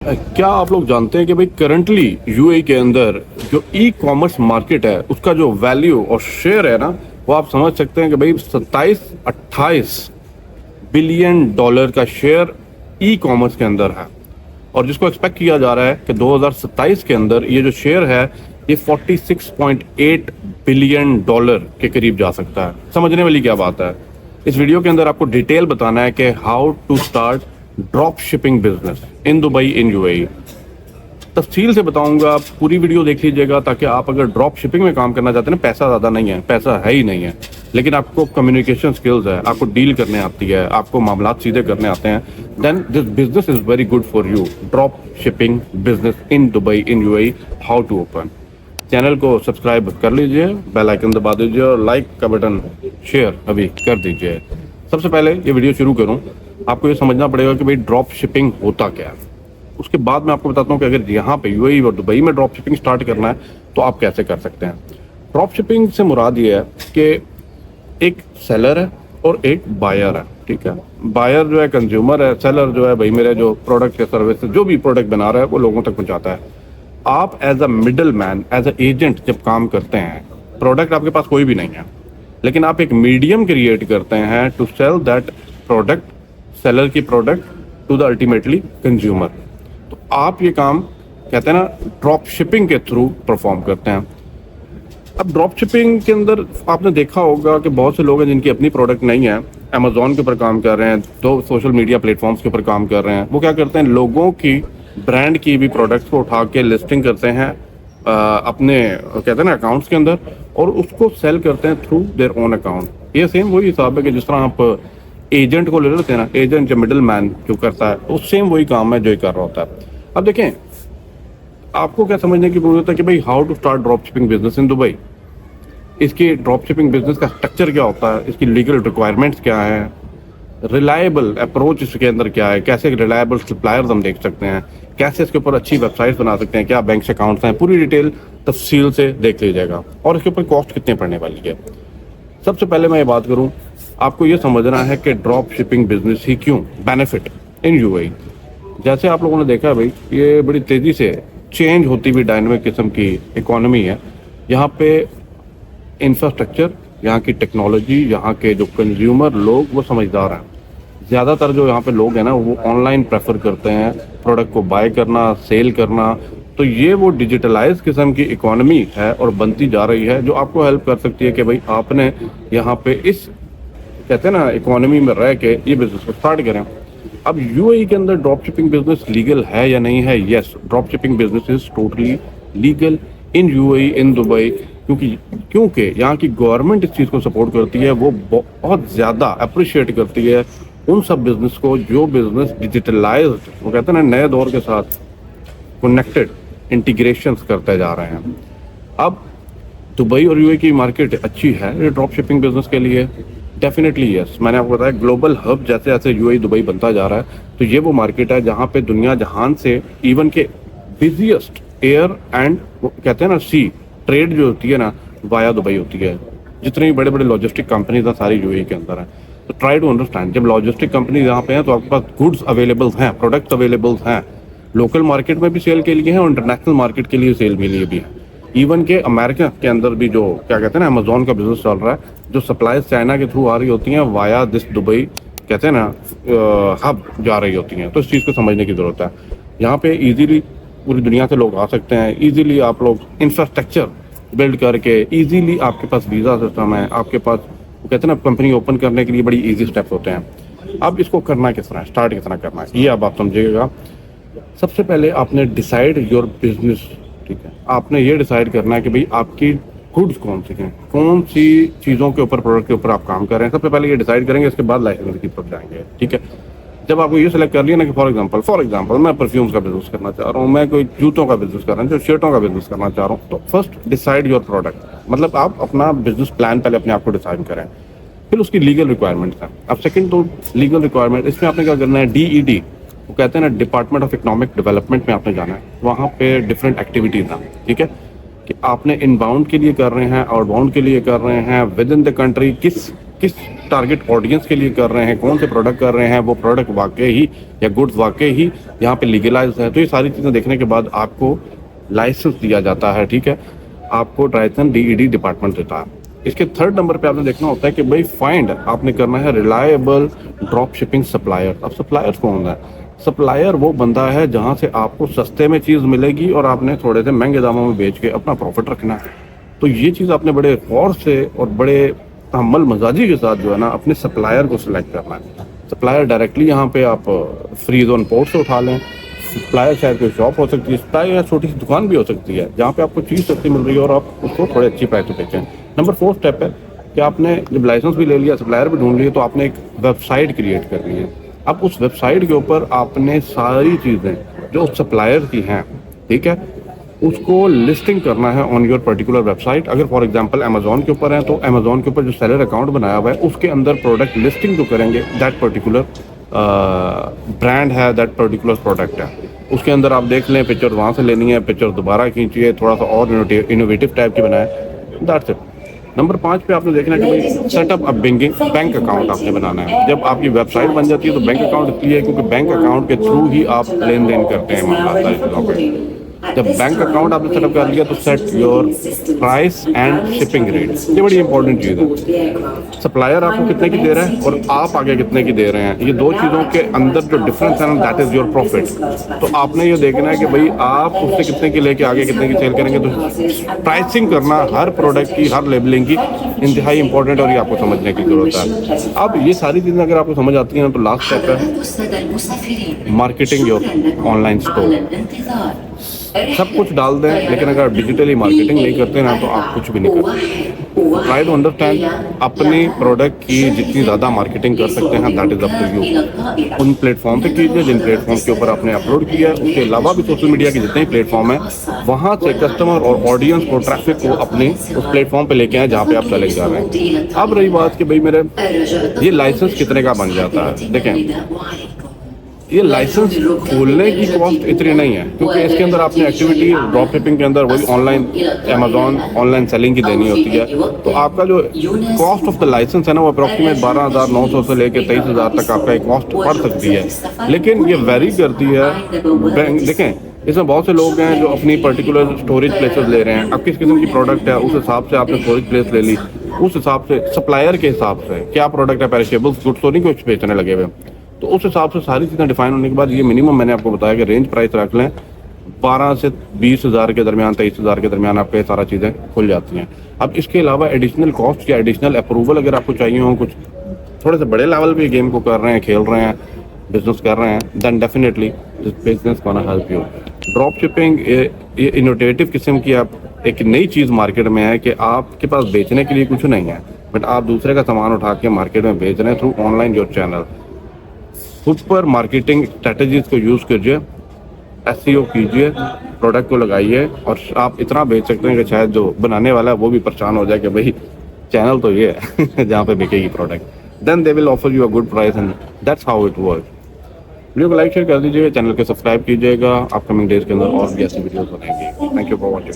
क्या आप लोग जानते हैं कि भाई करंटली यूएई के अंदर जो ई कॉमर्स मार्केट है उसका जो वैल्यू और शेयर है ना, वो आप समझ सकते हैं कि भाई 27-28 बिलियन डॉलर का शेयर ई कॉमर्स के अंदर है। और जिसको एक्सपेक्ट किया जा रहा है कि 2027 के अंदर ये जो शेयर है ये 46.8 बिलियन डॉलर के करीब जा सकता है। समझने वाली क्या बात है, इस वीडियो के अंदर आपको डिटेल बताना है कि how to start drop shipping business in Dubai in UAE. तफसील से बताऊंगा, आप पूरी वीडियो देख लीजिएगा ताकि आप अगर ड्रॉप शिपिंग में काम करना चाहते हैं ना, पैसा ज़्यादा नहीं है, पैसा है ही नहीं है, लेकिन आपको कम्युनिकेशन स्किल्स है, आपको डील करने आती है, आपको मामलात सीधे करने आते हैं, then this business is very good for you. Drop shipping business in Dubai in UAE, how to open. Channel को सब्सक्राइब कर लीजिए, बेल आइकन दबा दीजिए और लाइक का बटन शेयर अभी कर दीजिए। सबसे पहले ये वीडियो शुरू करूं, आपको ये समझना पड़ेगा कि भाई ड्रॉप शिपिंग होता क्या है। उसके बाद मैं आपको बताता हूँ कि अगर यहाँ पे यूएई और दुबई में ड्रॉप शिपिंग स्टार्ट करना है तो आप कैसे कर सकते हैं। ड्रॉप शिपिंग से मुराद ये है कि एक सेलर है और एक बायर है, ठीक है। बायर जो है कंज्यूमर है, सेलर जो है भाई मेरे जो प्रोडक्ट या सर्विस जो भी प्रोडक्ट बना रहा है वो लोगों तक पहुँचाता है। आप as a middle man, as a agent जब काम करते हैं, प्रोडक्ट आपके पास कोई भी नहीं है, लेकिन आप एक मीडियम क्रिएट करते हैं to sell that product, seller की product to the ultimately consumer. तो आप ये काम कहते हैं ना ड्रॉप शिपिंग के थ्रू परफॉर्म करते हैं। अब ड्रॉप शिपिंग के अंदर आपने देखा होगा कि बहुत से लोग हैं जिनकी अपनी प्रोडक्ट नहीं है, अमेजोन के ऊपर काम कर रहे हैं, तो सोशल मीडिया प्लेटफॉर्म्स के ऊपर काम कर रहे हैं। वो क्या करते हैं, लोगों की ब्रांड की भी प्रोडक्ट्स को उठा के लिस्टिंग करते हैं अपने कहते हैं ना अकाउंट्स के अंदर, और उसको सेल करते हैं थ्रू देयर ओन अकाउंट। ये सेम वही हिसाब है कि जिस तरह आप एजेंट को ले लेते हैं ना, एजेंट जो मिडिल मैन जो करता है, वो सेम वही काम है जो ये कर रहा होता है। अब देखें, आपको क्या समझने की जरूरत है कि भाई how to start drop shipping business in Dubai. इसकी ड्रॉप शिपिंग बिजनेस का स्ट्रक्चर क्या होता है, इसकी लीगल रिक्वायरमेंट्स क्या है, रिलायबल अप्रोच इसके अंदर क्या है, कैसे रिलायबल सप्लायर्स हम देख सकते हैं, कैसे इसके ऊपर अच्छी वेबसाइट्स बना सकते हैं, क्या बैंक अकाउंट्स हैं, पूरी डिटेल तफसील से देख लीजिएगा। और इसके ऊपर कॉस्ट कितने पड़ने वाली है। सबसे पहले मैं ये बात करूं, आपको ये समझना है कि ड्रॉप शिपिंग बिजनेस ही क्यों बेनिफिट इन यूएई। जैसे आप लोगों ने देखा भाई, ये बड़ी तेज़ी से चेंज होती हुई डायनामिक किस्म की इकोनॉमी है। यहाँ पे इंफ्रास्ट्रक्चर, यहाँ की टेक्नोलॉजी, यहाँ के जो कंज्यूमर लोग वो समझदार हैं। ज़्यादातर जो यहाँ पे लोग हैं ना, वो ऑनलाइन प्रेफर करते हैं प्रोडक्ट को बाय करना, सेल करना। तो ये वो डिजिटलाइज किस्म की इकोनॉमी है और बनती जा रही है, जो आपको हेल्प कर सकती है कि भाई आपने यहाँ पे इस कहते हैं ना इकोनॉमी में रह के ये बिजनेस को स्टार्ट करें। अब यूएई के अंदर ड्रॉप शिपिंग बिजनेस लीगल है या नहीं है? Yes, drop shipping business is totally legal in UAE in Dubai, क्योंकि यहाँ की गवर्नमेंट इस चीज़ को सपोर्ट करती है। वो बहुत ज़्यादा अप्रिशिएट करती है उन सब बिजनेस को जो बिजनेस डिजिटलाइज्ड, वो कहते हैं ना नए दौर के साथ कनेक्टेड इंटीग्रेशंस करते जा रहे हैं। अब दुबई और यूएई की मार्केट अच्छी है ड्रॉप शिपिंग बिजनेस के लिए, डेफिनेटली यस। मैंने आपको बताया ग्लोबल हब जैसे जैसे यूएई दुबई बनता जा रहा है, तो ये वो मार्केट है जहाँ पे दुनिया जहान से इवन के बिजिएस्ट एयर एंड कहते हैं ना सी ट्रेड जो होती है ना, वाया दुबई होती है। जितने बड़े बड़े लॉजिस्टिक कंपनीज हैं सारी यूएई के अंदर है। तो ट्राई टू अंडरस्टैंड, जब लॉजिस्टिक कंपनीज यहाँ पे हैं तो आपके पास गुड्स अवेलेबल हैं, प्रोडक्ट्स अवेलेबल हैं, लोकल मार्केट में भी सेल के लिए हैं और इंटरनेशनल मार्केट के लिए सेल के लिए भी है। इवन के अमेरिका के अंदर भी जो क्या कहते हैं ना अमेजोन का बिजनेस चल रहा है, जो सप्लाईज चाइना के थ्रू आ रही होती हैं वाया दिस दुबई कहते हैं ना हब जा रही होती हैं। तो इस चीज़ को समझने की ज़रूरत है। यहाँ पे इजीली पूरी दुनिया से लोग आ सकते हैं, इजीली आप लोग इंफ्रास्ट्रक्चर बिल्ड करके, इजीली आपके पास वीज़ा सिस्टम है, आपके पास वो कहते हैं ना कंपनी ओपन करने के लिए बड़ी ईजी स्टेप्स होते हैं। अब इसको करना किस तरह है, स्टार्ट किस तरह करना है, ये अब आप समझिएगा। सबसे पहले आपने डिसाइड योर बिजनेस, ठीक है। आपने ये डिसाइड करना है कि भाई आपकी गुड्स कौन सी हैं, कौन सी चीज़ों के ऊपर, प्रोडक्ट के ऊपर आप काम कर रहे हैं। सबसे पहले ये डिसाइड करेंगे, इसके बाद लाइसेंस की तरफ जाएंगे, ठीक है। जब आपको ये सेलेक्ट कर लिया ना कि फॉर एग्जांपल मैं परफ्यूम्स का बिजनेस करना चाह रहा हूँ, मैं कोई जूतों का बिजनेस कर रहा हूँ, जो शर्टों का बिजनेस करना चाह रहा हूँ, तो फर्स्ट डिसाइड योर प्रोडक्ट, मतलब आप अपना बिजनेस प्लान पहले अपने आप को डिसाइड करें। फिर उसकी लीगल रिक्वायरमेंट्स हैं। अब सेकंड तो लीगल रिक्वायरमेंट, इसमें आपने क्या करना है, डीईडी वो कहते हैं ना डिपार्टमेंट ऑफ इकोनॉमिक डेवलपमेंट में आपने जाना है। वहाँ पे डिफरेंट एक्टिविटीज़ हैं, ठीक है, कि आपने इनबाउंड के लिए कर रहे हैं, आउटबाउंड के लिए कर रहे हैं, विद इन द कंट्री किस किस टारगेट ऑडियंस के लिए कर रहे हैं, कौन से प्रोडक्ट कर रहे हैं, वो प्रोडक्ट वाकई ही या गुड्स वाकई ही यहाँ पे लीगलाइज है। तो ये सारी चीज़ें देखने के बाद आपको लाइसेंस दिया जाता है, ठीक है, आपको लाइसेंस DED डिपार्टमेंट देता है। इसके थर्ड नंबर पे आपने देखना होता है कि भाई फाइंड आपने करना है रिलायबल ड्रॉप शिपिंग सप्लायर। अब सप्लायर कौन है? सप्लायर वो बंदा है जहाँ से आपको सस्ते में चीज़ मिलेगी और आपने थोड़े से महंगे दामों में बेच के अपना प्रॉफिट रखना है। तो ये चीज़ आपने बड़े गौर से और बड़े तहम्मुल मजाजी के साथ जो है ना अपने सप्लायर को सिलेक्ट करना है। सप्लायर डायरेक्टली यहाँ पे आप फ्री जोन पोर्ट से उठा लें। सप्लायर शायद कोई शॉप हो सकती है, सप्लायर या छोटी सी दुकान भी हो सकती है जहाँ पे आपको चीज़ सस्ती मिल रही है और आप उसको थोड़े अच्छी प्राइस पे बेचें। नंबर 4 स्टेप है कि आपने जब लाइसेंस भी ले लिया, सप्लायर भी ढूंढ लिया, तो आपने एक वेबसाइट क्रिएट करनी है। अब उस वेबसाइट के ऊपर आपने सारी चीज़ें जो सप्लायर की हैं, ठीक है, उसको लिस्टिंग करना है ऑन योर पर्टिकुलर वेबसाइट। अगर फॉर एग्जांपल अमेजोन के ऊपर है तो अमेजोन के ऊपर जो सेलर अकाउंट बनाया हुआ है उसके अंदर प्रोडक्ट लिस्टिंग जो करेंगे दैट पर्टिकुलर ब्रांड है, दैट पर्टिकुलर प्रोडक्ट है, उसके अंदर आप देख लें पिक्चर वहाँ से लेनी है, पिक्चर दोबारा खींचिए, थोड़ा सा और इनोवेटिव टाइप की बनाए, दैट्स इट। नंबर 5 पे आपने देखना है कि भाई सेटअप अ बैंक अकाउंट आपने बनाना है। जब आपकी वेबसाइट बन जाती है तो बैंक अकाउंट इसलिए है क्योंकि बैंक अकाउंट के थ्रू ही आप लेन देन करते हैं मामला सारी चीज़ों पे। जब बैंक अकाउंट आपने सेटअप कर लिया तो set your price and shipping rate, ये बड़ी इंपॉर्टेंट चीज़ है। सप्लायर आपको कितने की दे रहा है और आप आगे कितने की दे रहे हैं, ये दो चीज़ों के अंदर जो डिफरेंस है ना दैट इज़ योर प्रॉफिट। तो आपने ये देखना है कि भाई आप उससे कितने की लेके आगे कितने की सेल करेंगे। तो प्राइसिंग करना हर प्रोडक्ट की, हर लेबलिंग की इंतहाई इंपॉर्टेंट और ये आपको समझने की जरूरत है। अब ये सारी चीज़ें अगर आपको समझ आती हैं तो लास्ट स्टेप है मार्केटिंग योर ऑनलाइन स्टोर। सब कुछ डाल दें लेकिन अगर डिजिटली मार्केटिंग नहीं करते ना तो आप कुछ भी नहीं करते। ट्राई टू अंडरस्टैंड अपनी प्रोडक्ट की जितनी ज़्यादा मार्केटिंग कर सकते हैं that is up to you. उन प्लेटफॉर्म पे कीजिए जिन प्लेटफॉर्म के ऊपर आपने अपलोड किया है, उसके अलावा भी सोशल मीडिया के जितने प्लेटफॉर्म हैं वहाँ से कस्टमर और ऑडियंस को, ट्रैफिक को अपने उस प्लेटफॉर्म पे लेके आए जहाँ पे आप चले जा रहे हैं। अब रही बात कि भाई मेरे ये लाइसेंस कितने का बन जाता है, देखें ये लाइसेंस खोलने की कॉस्ट इतनी नहीं है क्योंकि इसके अंदर आपने एक्टिविटी ड्रॉप शिपिंग के अंदर वही ऑनलाइन अमेजोन ऑनलाइन सेलिंग की देनी होती है। तो आपका जो कॉस्ट ऑफ द लाइसेंस है ना वो अप्रॉक्सीमेट 12,900 से लेकर 23,000 तक आपका एक कॉस्ट पड़ सकती है, लेकिन ये वेरी करती है। देखें इसमें बहुत से लोग हैं जो अपनी पर्टिकुलर स्टोरेज प्लेसेस ले रहे हैं। अब किस किस्म की प्रोडक्ट है उस हिसाब से आपने स्टोरेज प्लेस ले ली, उस हिसाब से सप्लायर के हिसाब से क्या प्रोडक्ट है, पेरिशेबल्स गुड्स तो नहीं कुछ बेचने लगे हुए, तो उस हिसाब से सारी चीज़ें डिफाइन होने के बाद ये मिनिमम मैंने आपको बताया कि रेंज प्राइस रख लें 12 से 20,000 के दरमियान, 23,000 के दरमियान आपको ये सारा चीज़ें खुल जाती हैं। अब इसके अलावा एडिशनल कॉस्ट या एडिशनल अप्रूवल अगर आपको चाहिए हो, कुछ थोड़े से बड़े लेवल पे गेम को कर रहे हैं, खेल रहे हैं, बिजनेस कर रहे हैं, then definitely this business gonna help you. Drop shipping ये इनोवेटिव किस्म की आप एक नई चीज़ मार्केट में है कि आपके पास बेचने के लिए कुछ नहीं है बट आप दूसरे का सामान उठा के मार्केट में बेच रहे हैं through online your channel. Super marketing strategies को यूज़ कीजिए, SEO कीजिए, प्रोडक्ट को लगाइए और आप इतना बेच सकते हैं कि शायद जो बनाने वाला है वो भी परेशान हो जाए कि भाई चैनल तो ये है जहाँ पे बिकेगी product. Then they will offer you a good price and that's how it work. Video को लाइक शेयर कर दीजिएगा, चैनल को सब्सक्राइब कीजिएगा। अपकमिंग डेज के अंदर और भी ऐसी वीडियोस बनेंगी। Thank you for watching.